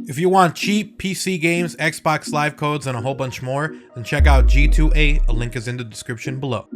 If you want cheap PC games, Xbox Live codes, and a whole bunch more, then check out G2A, a link is in the description below.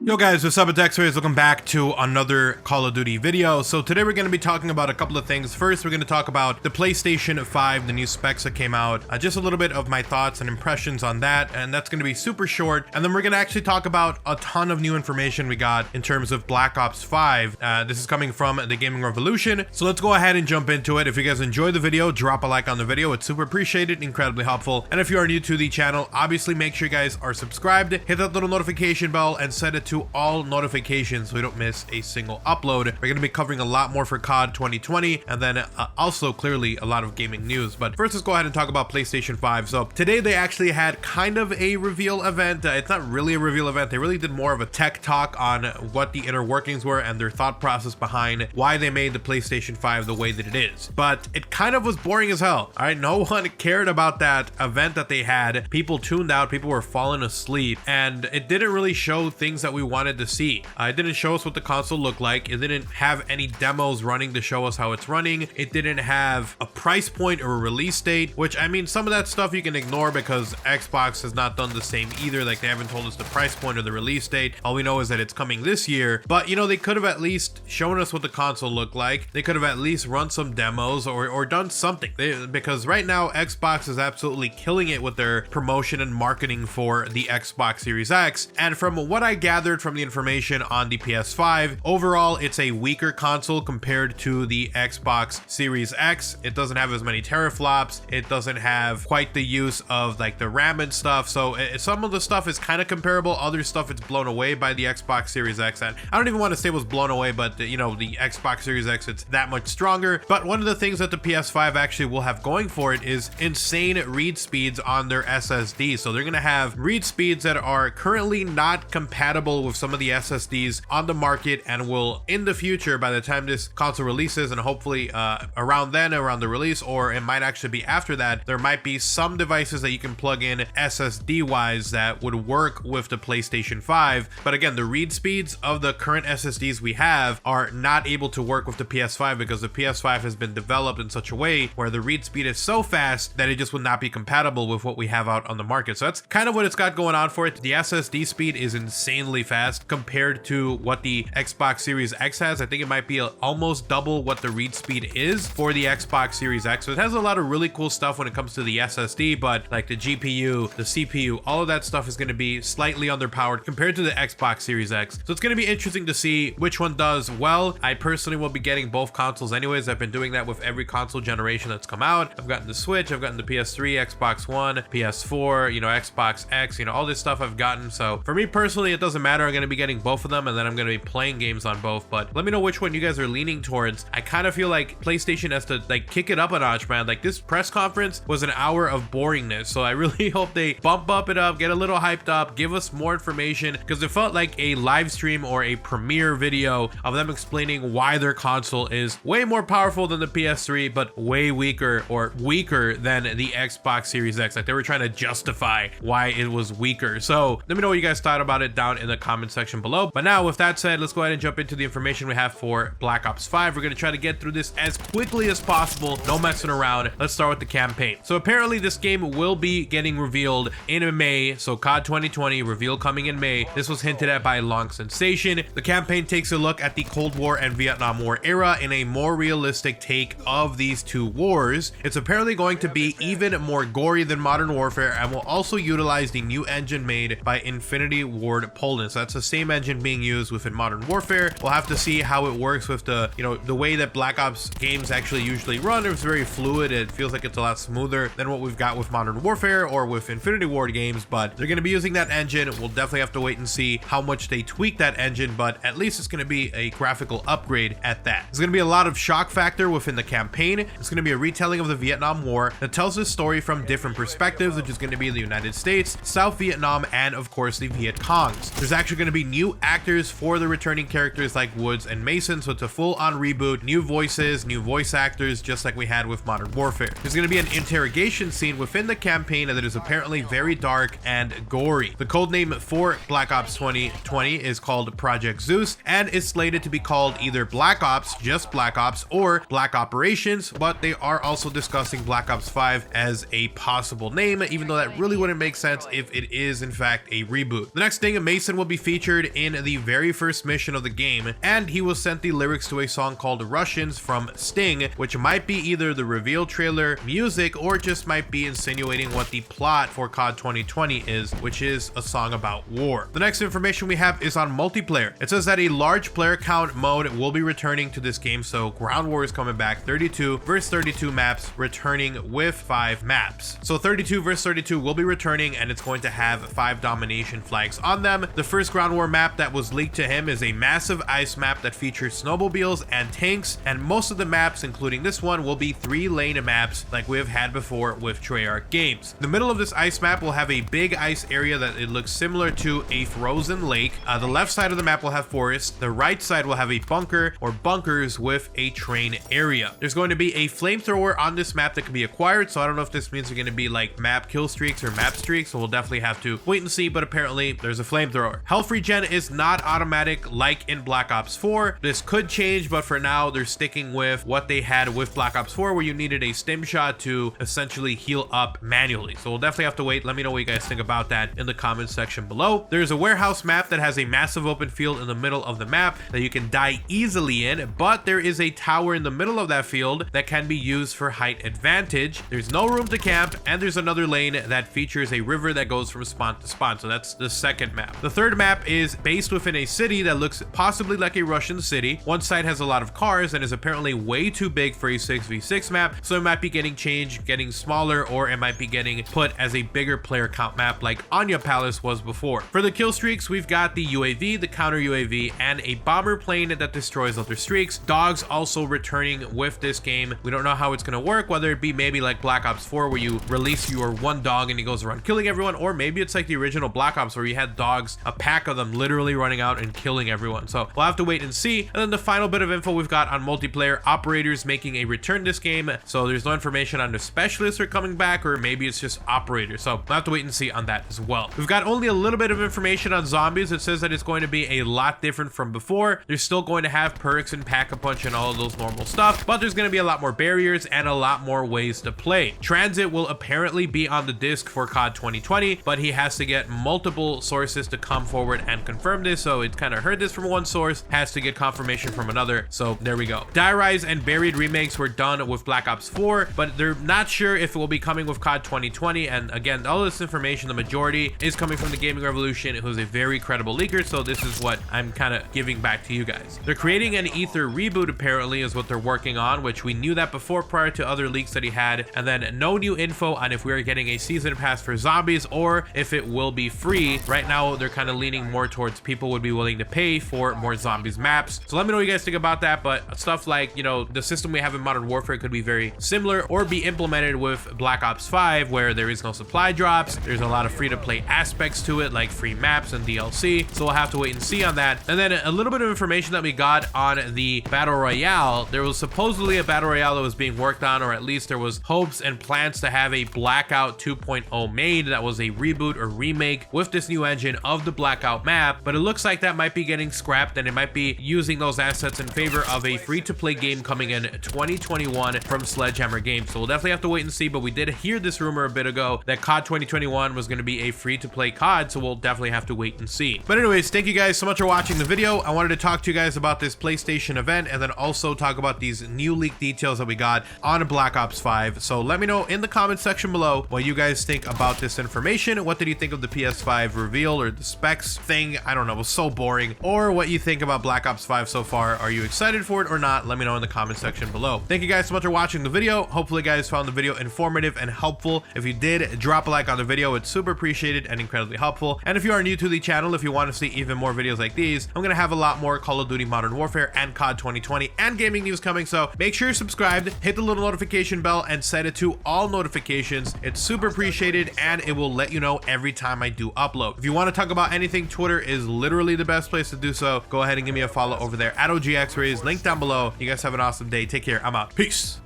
Yo guys, what's up? It's XRAYZ. Welcome back to another Call of Duty video. So today we're going to be talking about a couple of things. First, we're going to talk about the PlayStation 5, the new specs that came out, just a little bit of my thoughts and impressions on that, and that's going to be super short. And then we're going to actually talk about a ton of new information we got in terms of Black Ops 5. This is coming from the Gaming Revolution. So let's go ahead and jump into it. If you guys enjoyed the video, drop a like on the video. It's super appreciated, incredibly helpful. And if you are new to the channel, obviously make sure you guys are subscribed, hit that little notification bell, and set it to all notifications so we don't miss a single upload. We're going to be covering a lot more for COD 2020 and then also clearly a lot of gaming news. But first, let's go ahead and talk about PlayStation 5. So today they actually had kind of a reveal event. It's not really a reveal event. They really did more of a tech talk on what the inner workings were and their thought process behind why they made the PlayStation 5 the way that it is. But it kind of was boring as hell. All right, no one cared about that event that they had. People tuned out, people were falling asleep, and it didn't really show things that we wanted to see. It didn't show us what the console looked like. It didn't have any demos running to show us how it's running. It didn't have a price point or a release date, which, I mean, some of that stuff you can ignore because Xbox has not done the same either. Like, they haven't told us the price point or the release date. All we know is that it's coming this year. But, you know, they could have at least shown us what the console looked like. They could have at least run some demos or done something. Because right now, Xbox is absolutely killing it with their promotion and marketing for the Xbox Series X. And from what I gathered from the information on the PS5, overall it's a weaker console compared to the Xbox Series X. It doesn't have as many teraflops. It doesn't have quite the use of like the RAM and stuff. So some of the stuff is kind of comparable. Other stuff it's blown away by the Xbox Series X. And I don't even want to say it was blown away, but you know, the Xbox Series X, it's that much stronger. But one of the things that the PS5 actually will have going for it is insane read speeds on their SSD. So they're going to have read speeds that are currently not compatible with some of the SSDs on the market and will in the future, by the time this console releases, and hopefully around then, around the release, or it might actually be after that, there might be some devices that you can plug in SSD wise that would work with the PlayStation 5. But again, the read speeds of the current SSDs we have are not able to work with the PS5 because the PS5 has been developed in such a way where the read speed is so fast that it just would not be compatible with what we have out on the market. So that's kind of what it's got going on for it. The SSD speed is insanely fast compared to what the Xbox Series X has. I think it might be almost double what the read speed is for the Xbox Series X. So it has a lot of really cool stuff when it comes to the SSD, but like the GPU, the CPU, all of that stuff is going to be slightly underpowered compared to the Xbox Series X. So it's going to be interesting to see which one does well. I personally will be getting both consoles anyways. I've been doing that with every console generation that's come out. I've gotten the Switch, I've gotten the PS3, Xbox One, PS4, you know, Xbox X, you know, all this stuff I've gotten. So for me personally, it doesn't matter. I'm going to be getting both of them, and then I'm going to be playing games on both. But let me know which one you guys are leaning towards. I kind of feel like PlayStation has to like kick it up a notch, man. Like, this press conference was an hour of boringness, so I really hope they bump it up, get a little hyped up, give us more information, because it felt like a live stream or a premiere video of them explaining why their console is way more powerful than the PS3 but way weaker, or weaker than the Xbox Series X. Like, they were trying to justify why it was weaker. So let me know what you guys thought about it down in the comment section below. But now, with that said, let's go ahead and jump into the information we have for Black Ops 5. We're going to try to get through this as quickly as possible, no messing around. Let's start with the campaign. So apparently this game will be getting revealed in May. So COD 2020 reveal coming in May. This was hinted at by Long Sensation. The campaign takes a look at the Cold War and Vietnam War era in a more realistic take of these two wars. It's apparently going to be even more gory than Modern Warfare and will also utilize the new engine made by Infinity Ward Poland. So that's the same engine being used within Modern Warfare. We'll have to see how it works with the, you know, the way that Black Ops games actually usually run. It's very fluid. It feels like it's a lot smoother than what we've got with Modern Warfare or with Infinity Ward games, but they're going to be using that engine. We'll definitely have to wait and see how much they tweak that engine, but at least it's going to be a graphical upgrade at that. There's going to be a lot of shock factor within the campaign. It's going to be a retelling of the Vietnam War that tells this story from different perspectives, which is going to be the United States, South Vietnam, and of course the Viet Congs. There's actually going to be new actors for the returning characters like Woods and Mason, so it's a full-on reboot, new voices, new voice actors, just like we had with Modern Warfare. There's going to be an interrogation scene within the campaign that is apparently very dark and gory. The codename for Black Ops 2020 is called Project Zeus, and is slated to be called either Black Ops, just Black Ops, or Black Operations, but they are also discussing Black Ops 5 as a possible name, even though that really wouldn't make sense if it is in fact a reboot. The next thing, Mason will be featured in the very first mission of the game, and he was sent the lyrics to a song called Russians from Sting, which might be either the reveal trailer music or just might be insinuating what the plot for COD 2020 is, which is a song about war. The next information we have is on multiplayer. It says that a large player count mode will be returning to this game, so Ground War is coming back, 32 versus 32 maps returning with 5 maps. So 32 versus 32 will be returning, and it's going to have 5 domination flags on them. The first Ground War map that was leaked to him is a massive ice map that features snowmobiles and tanks, and most of the maps, including this one, will be 3-lane maps like we have had before with Treyarch games. The middle of this ice map will have a big ice area that it looks similar to a frozen lake. The left side of the map will have forest. The right side will have a bunker or bunkers with a train area. There's going to be a flamethrower on this map that can be acquired, so I don't know if this means they're going to be like map kill streaks or map streaks, so we'll definitely have to wait and see, but apparently there's a flamethrower. Health regen is not automatic like in Black Ops 4. This could change, but for now they're sticking with what they had with Black Ops 4, where you needed a stim shot to essentially heal up manually. So we'll definitely have to wait. Let me know what you guys think about that in the comments section below. There's a warehouse map that has a massive open field in the middle of the map that you can die easily in, but there is a tower in the middle of that field that can be used for height advantage. There's no room to camp, and there's another lane that features a river that goes from spawn to spawn. So that's the second map. The third map is based within a city that looks possibly like a Russian city. One side has a lot of cars and is apparently way too big for a 6v6 map, so it might be getting changed, getting smaller, or it might be getting put as a bigger player count map like Anya Palace was before. For the kill streaks, we've got the UAV, the counter UAV, and a bomber plane that destroys other streaks. Dogs also returning with this game. We don't know how it's going to work, whether it be maybe like Black Ops 4 where you release your one dog and he goes around killing everyone, or maybe it's like the original Black Ops where you had dogs, a pack of them literally running out and killing everyone. So we'll have to wait and see. And then the final bit of info we've got on multiplayer, operators making a return this game. So there's no information on if specialists are coming back or maybe it's just operators. So we'll have to wait and see on that as well. We've got only a little bit of information on zombies. It says that it's going to be a lot different from before. They're still going to have perks and pack-a-punch and all of those normal stuff, but there's going to be a lot more barriers and a lot more ways to play. Transit will apparently be on the disc for COD 2020, but he has to get multiple sources to come forward and confirm this. So it kind of heard this from one source, has to get confirmation from another. So there we go. Die Rise and Buried remakes were done with Black Ops 4, but they're not sure if it will be coming with COD 2020. And again, all this information, the majority is coming from the Gaming Revolution, who's a very credible leaker. So this is what I'm kind of giving back to you guys. They're creating an Ether reboot apparently is what they're working on, which we knew that before prior to other leaks that he had. And then no new info on if we are getting a season pass for zombies or if it will be free. Right now they're kind of leaning more towards people would be willing to pay for more zombies maps. So let me know what you guys think about that. But stuff like, you know, the system we have in Modern Warfare could be very similar or be implemented with Black Ops 5, where there is no supply drops. There's a lot of free-to-play aspects to it, like free maps and DLC. So we'll have to wait and see on that. And then a little bit of information that we got on the Battle Royale. There was supposedly a Battle Royale that was being worked on, or at least there was hopes and plans to have a Blackout 2.0 made that was a reboot or remake with this new engine of the Blackout map. But it looks like that might be getting scrapped, and it might be using those assets in favor of a free-to-play game coming in 2021 from Sledgehammer Games. So we'll definitely have to wait and see, but we did hear this rumor a bit ago that COD 2021 was going to be a free-to-play COD, so we'll definitely have to wait and see. But anyways, thank you guys so much for watching the video. I wanted to talk to you guys about this PlayStation event and then also talk about these new leak details that we got on Black Ops 5. So let me know in the comment section below what you guys think about this information. What did you think of the PS5 reveal or the specs thing? I don't know, it was so boring. Or what you think about Black Ops 5 so far. Are you excited for it or not? Let me know in the comment section below. Thank you guys so much for watching the video. Hopefully you guys found the video informative and helpful. If you did, drop a like on the video. It's super appreciated and incredibly helpful. And if you are new to the channel, if you want to see even more videos like these, I'm going to have a lot more Call of Duty Modern Warfare and COD 2020 and gaming news coming. So make sure you're subscribed, hit the little notification bell and set it to all notifications. It's super appreciated and it will let you know every time I do upload. If you want to talk about anything think Twitter is literally the best place to do so, go ahead and give me a follow over there at OGXRAYZ, link down below. You guys have an awesome day. Take care. I'm out. Peace.